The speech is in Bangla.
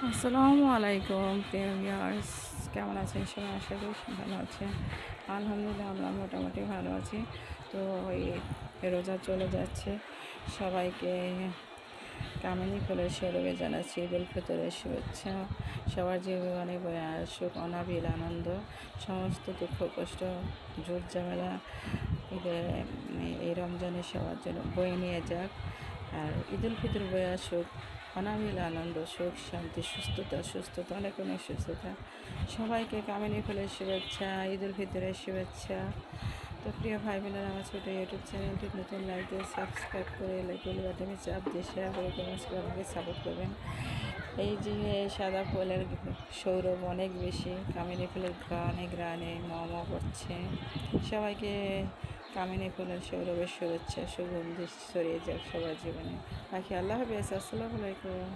আসসালামু আলাইকুম প্রিয় ভিউয়ার্স, কেমন আছেন সবাই? আশা করি ভালো আছেন। আলহামদুলিল্লাহ আমরা মোটামুটি ভালো আছি। তো এই রোজা চলে যাচ্ছে, সবাইকে কামিনী ফুলের শরবে জানাচ্ছি ঈদ উল ফিতরের শুভেচ্ছা। সবার জীবনে বয়ে আসুক অনাবিল আনন্দ, সমস্ত দুঃখ কষ্ট ঝুট ঝামেলা ঈদের এই রমজানে সবার জন্য বয়ে নিয়ে যাক। আর ঈদ উল ফিতর বয়ে আসুক অনাবিল আনন্দ, সুখ শান্তি, সুস্থতা অনেক অনেক সুস্থতা। সবাইকে কামিনী ফুলের শুভেচ্ছা, ঈদ উল ফিতরের শুভেচ্ছা। তো প্রিয় ভাই বোনেরা, আমার ছোটো ইউটিউব চ্যানেলটি নতুন লাইক দিয়ে সাবস্ক্রাইব করে বেল বাটনে চাপ দিয়ে শেয়ার করে কমেন্টস করে আমাকে সাপোর্ট করবেন। এই যে সাদা ফুলের সৌরভ অনেক বেশি, কামিনী ফুলের গ্রানে গ্রানে করছে। সবাইকে কামিনী ফুলের সৌরভের শুভেচ্ছা, সুগন্ধি ছড়িয়ে যাক সবার জীবনে। বাকি আল্লাহ হাফেজ, আসসালামু আলাইকুম।